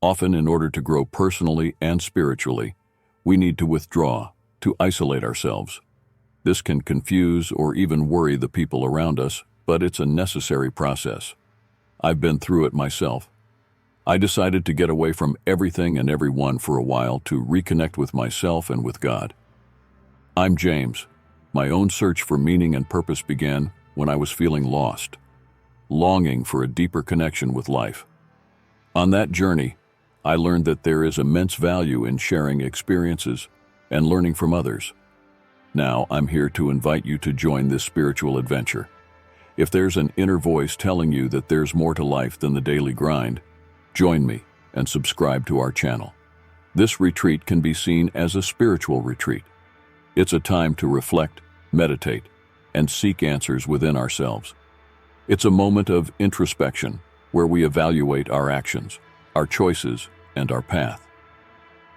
Often, in order to grow personally and spiritually, we need to withdraw, to isolate ourselves. This can confuse or even worry the people around us, but it's a necessary process. I've been through it myself. I decided to get away from everything and everyone for a while to reconnect with myself and with God. I'm James. My own search for meaning and purpose began when I was feeling lost, longing for a deeper connection with life. On that journey, I learned that there is immense value in sharing experiences and learning from others. Now, I'm here to invite you to join this spiritual adventure. If there's an inner voice telling you that there's more to life than the daily grind, join me and subscribe to our channel. This retreat can be seen as a spiritual retreat. It's a time to reflect, meditate, and seek answers within ourselves. It's a moment of introspection where we evaluate our actions, our choices, and our path.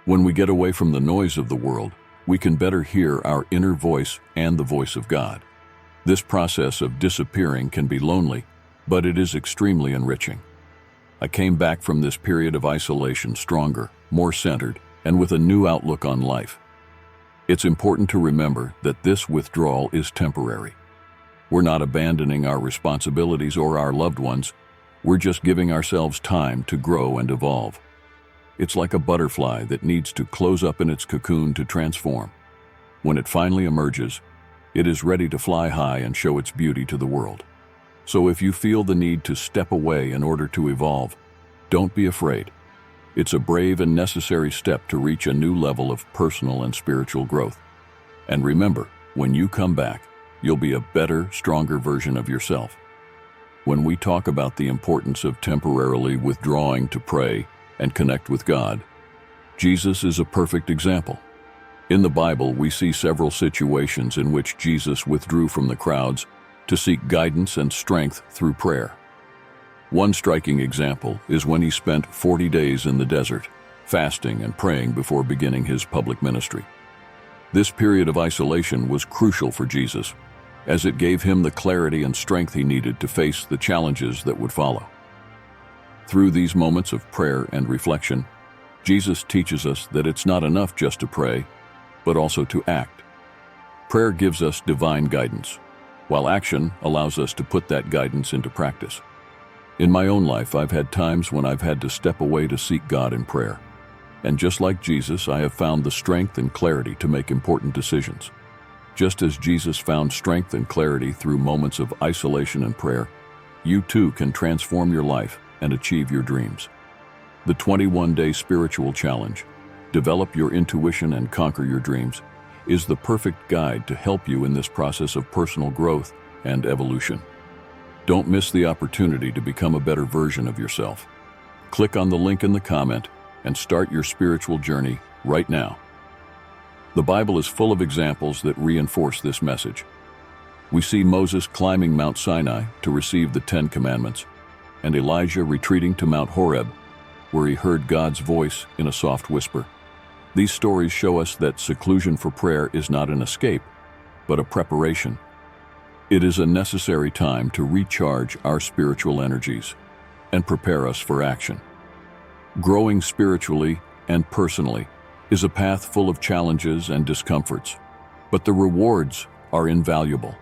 When we get away from the noise of the world, we can better hear our inner voice and the voice of God. This process of disappearing can be lonely, but it is extremely enriching. I came back from this period of isolation stronger, more centered, and with a new outlook on life. It's important to remember that this withdrawal is temporary. We're not abandoning our responsibilities or our loved ones. We're just giving ourselves time to grow and evolve. It's like a butterfly that needs to close up in its cocoon to transform. When it finally emerges, it is ready to fly high and show its beauty to the world. So if you feel the need to step away in order to evolve, don't be afraid. It's a brave and necessary step to reach a new level of personal and spiritual growth. And remember, when you come back, you'll be a better, stronger version of yourself. When we talk about the importance of temporarily withdrawing to pray and connect with God, Jesus is a perfect example. In the Bible, we see several situations in which Jesus withdrew from the crowds to seek guidance and strength through prayer. One striking example is when he spent 40 days in the desert, fasting and praying before beginning his public ministry. This period of isolation was crucial for Jesus, as it gave him the clarity and strength he needed to face the challenges that would follow. Through these moments of prayer and reflection, Jesus teaches us that it's not enough just to pray, but also to act. Prayer gives us divine guidance, while action allows us to put that guidance into practice. In my own life, I've had times when I've had to step away to seek God in prayer. And just like Jesus, I have found the strength and clarity to make important decisions. Just as Jesus found strength and clarity through moments of isolation and prayer, you too can transform your life and achieve your dreams. The 21-day spiritual challenge, Develop Your Intuition and Conquer Your Dreams, is the perfect guide to help you in this process of personal growth and evolution. Don't miss the opportunity to become a better version of yourself. Click on the link in the comment and start your spiritual journey right now. The Bible is full of examples that reinforce this message. We see Moses climbing Mount Sinai to receive the 10 Commandments, and Elijah retreating to Mount Horeb, where he heard God's voice in a soft whisper. These stories show us that seclusion for prayer is not an escape, but a preparation. It is a necessary time to recharge our spiritual energies and prepare us for action. Growing spiritually and personally is a path full of challenges and discomforts, but the rewards are invaluable.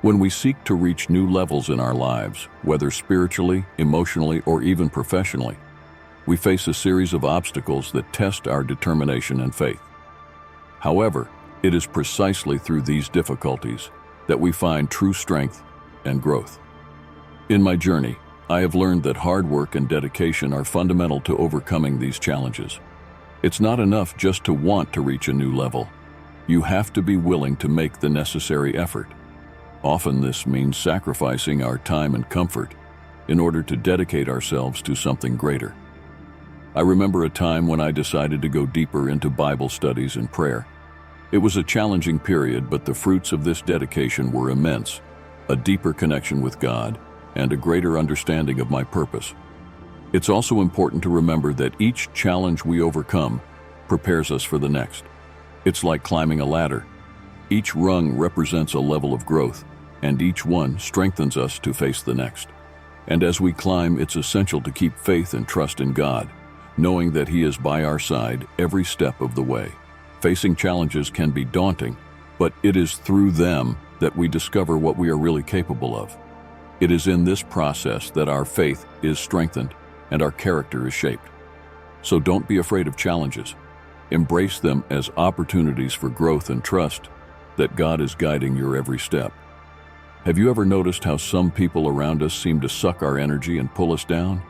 When we seek to reach new levels in our lives, whether spiritually, emotionally, or even professionally, we face a series of obstacles that test our determination and faith. However, it is precisely through these difficulties that we find true strength and growth. In my journey, I have learned that hard work and dedication are fundamental to overcoming these challenges. It's not enough just to want to reach a new level. You have to be willing to make the necessary effort. Often this means sacrificing our time and comfort in order to dedicate ourselves to something greater. I remember a time when I decided to go deeper into Bible studies and prayer. It was a challenging period, but the fruits of this dedication were immense: a deeper connection with God and a greater understanding of my purpose. It's also important to remember that each challenge we overcome prepares us for the next. It's like climbing a ladder. Each rung represents a level of growth, and each one strengthens us to face the next. And as we climb, it's essential to keep faith and trust in God, knowing that He is by our side every step of the way. Facing challenges can be daunting, but it is through them that we discover what we are really capable of. It is in this process that our faith is strengthened and our character is shaped. So don't be afraid of challenges. Embrace them as opportunities for growth and trust that God is guiding your every step. Have you ever noticed how some people around us seem to suck our energy and pull us down?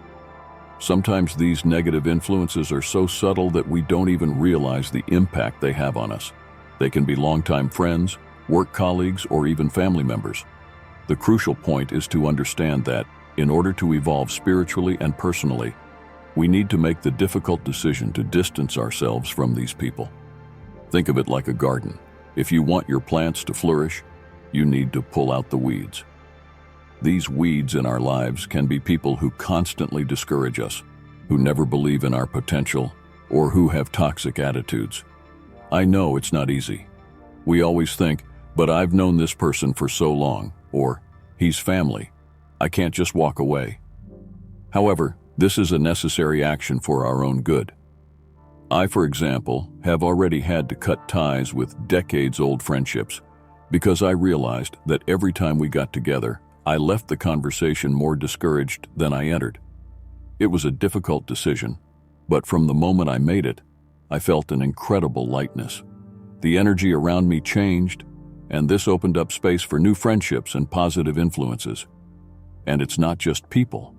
Sometimes these negative influences are so subtle that we don't even realize the impact they have on us. They can be longtime friends, work colleagues, or even family members. The crucial point is to understand that, in order to evolve spiritually and personally, we need to make the difficult decision to distance ourselves from these people. Think of it like a garden. If you want your plants to flourish, you need to pull out the weeds. These weeds in our lives can be people who constantly discourage us, who never believe in our potential, or who have toxic attitudes. I know it's not easy. We always think, but I've known this person for so long, or he's family. I can't just walk away. However, this is a necessary action for our own good. I, for example, have already had to cut ties with decades-old friendships because I realized that every time we got together, I left the conversation more discouraged than I entered. It was a difficult decision, but from the moment I made it, I felt an incredible lightness. The energy around me changed, and this opened up space for new friendships and positive influences. And it's not just people.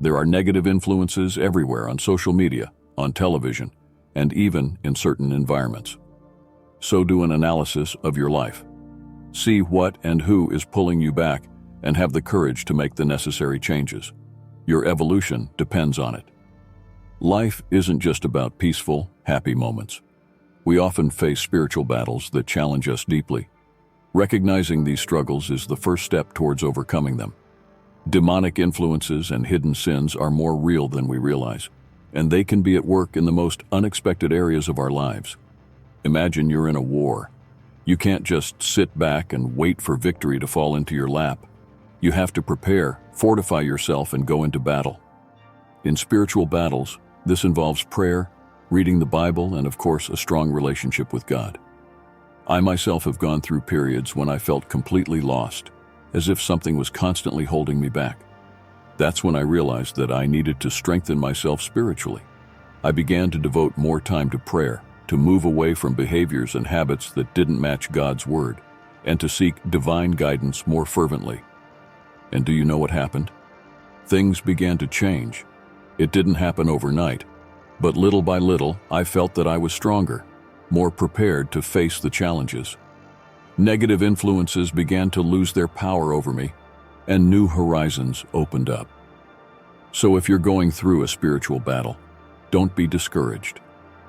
There are negative influences everywhere on social media, on television, and even in certain environments. So do an analysis of your life. See what and who is pulling you back and have the courage to make the necessary changes. Your evolution depends on it. Life isn't just about peaceful, happy moments. We often face spiritual battles that challenge us deeply. Recognizing these struggles is the first step towards overcoming them. Demonic influences and hidden sins are more real than we realize, and they can be at work in the most unexpected areas of our lives. Imagine you're in a war. You can't just sit back and wait for victory to fall into your lap. You have to prepare, fortify yourself, and go into battle. In spiritual battles, this involves prayer, reading the Bible, and of course, a strong relationship with God. I myself have gone through periods when I felt completely lost, as if something was constantly holding me back. That's when I realized that I needed to strengthen myself spiritually. I began to devote more time to prayer, to move away from behaviors and habits that didn't match God's word, and to seek divine guidance more fervently. And do you know what happened? Things began to change. It didn't happen overnight, but little by little, I felt that I was stronger, more prepared to face the challenges. Negative influences began to lose their power over me, and new horizons opened up. So if you're going through a spiritual battle, don't be discouraged.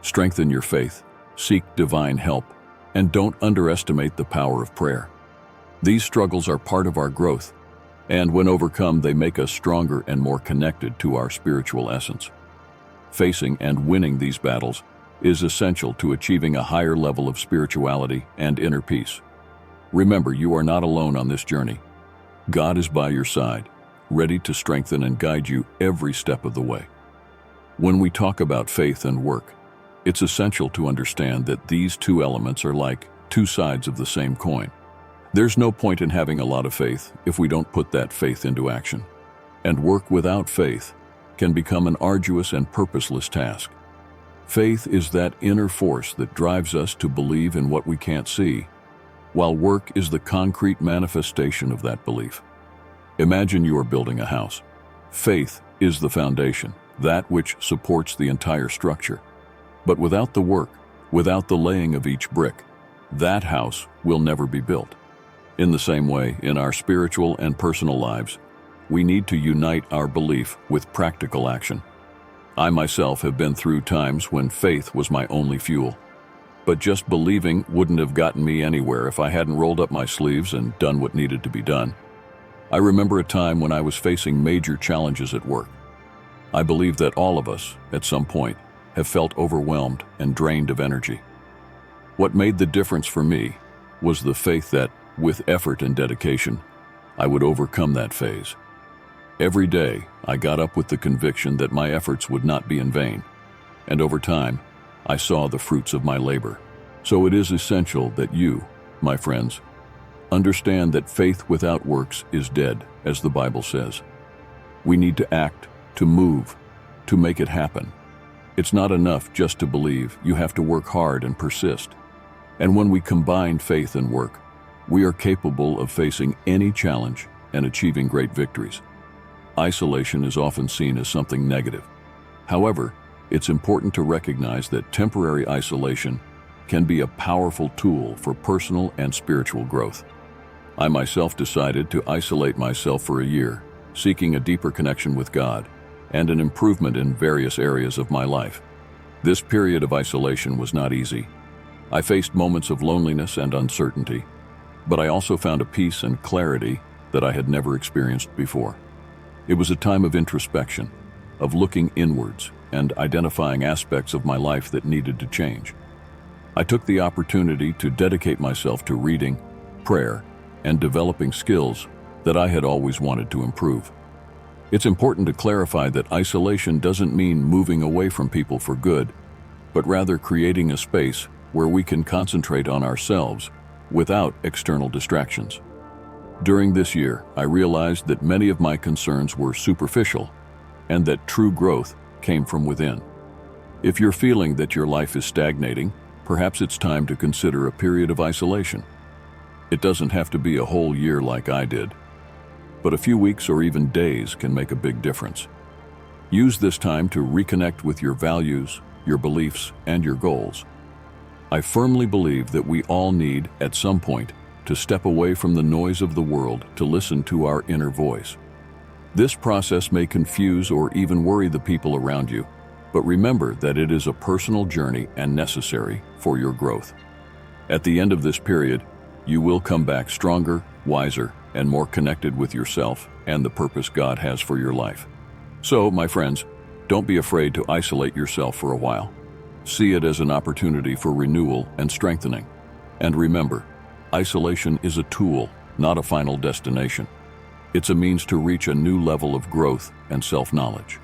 Strengthen your faith, seek divine help, and don't underestimate the power of prayer. These struggles are part of our growth, and when overcome, they make us stronger and more connected to our spiritual essence. Facing and winning these battles is essential to achieving a higher level of spirituality and inner peace. Remember, you are not alone on this journey. God is by your side, ready to strengthen and guide you every step of the way. When we talk about faith and work, it's essential to understand that these two elements are like two sides of the same coin. There's no point in having a lot of faith if we don't put that faith into action. And work without faith can become an arduous and purposeless task. Faith is that inner force that drives us to believe in what we can't see, while work is the concrete manifestation of that belief. Imagine you are building a house. Faith is the foundation, that which supports the entire structure. But without the work, without the laying of each brick, that house will never be built. In the same way, in our spiritual and personal lives, we need to unite our belief with practical action. I myself have been through times when faith was my only fuel. But just believing wouldn't have gotten me anywhere if I hadn't rolled up my sleeves and done what needed to be done. I remember a time when I was facing major challenges at work. I believe that all of us, at some point, have felt overwhelmed and drained of energy. What made the difference for me was the faith that, with effort and dedication, I would overcome that phase. Every day, I got up with the conviction that my efforts would not be in vain, and over time, I saw the fruits of my labor. So it is essential that you, my friends, understand that faith without works is dead, as the Bible says. We need to act, to move, to make it happen. It's not enough just to believe. You have to work hard and persist. And when we combine faith and work, we are capable of facing any challenge and achieving great victories. Isolation is often seen as something negative. However, it's important to recognize that temporary isolation can be a powerful tool for personal and spiritual growth. I myself decided to isolate myself for a year, seeking a deeper connection with God and an improvement in various areas of my life. This period of isolation was not easy. I faced moments of loneliness and uncertainty, but I also found a peace and clarity that I had never experienced before. It was a time of introspection, of looking inwards and identifying aspects of my life that needed to change. I took the opportunity to dedicate myself to reading, prayer, and developing skills that I had always wanted to improve. It's important to clarify that isolation doesn't mean moving away from people for good, but rather creating a space where we can concentrate on ourselves without external distractions. During this year, I realized that many of my concerns were superficial and that true growth came from within. If you're feeling that your life is stagnating, perhaps it's time to consider a period of isolation. It doesn't have to be a whole year like I did, but a few weeks or even days can make a big difference. Use this time to reconnect with your values, your beliefs, and your goals. I firmly believe that we all need, at some point, to step away from the noise of the world to listen to our inner voice. This process may confuse or even worry the people around you, but remember that it is a personal journey and necessary for your growth. At the end of this period, you will come back stronger, wiser, and more connected with yourself and the purpose God has for your life. So, my friends, don't be afraid to isolate yourself for a while. See it as an opportunity for renewal and strengthening. And remember, isolation is a tool, not a final destination. It's a means to reach a new level of growth and self-knowledge.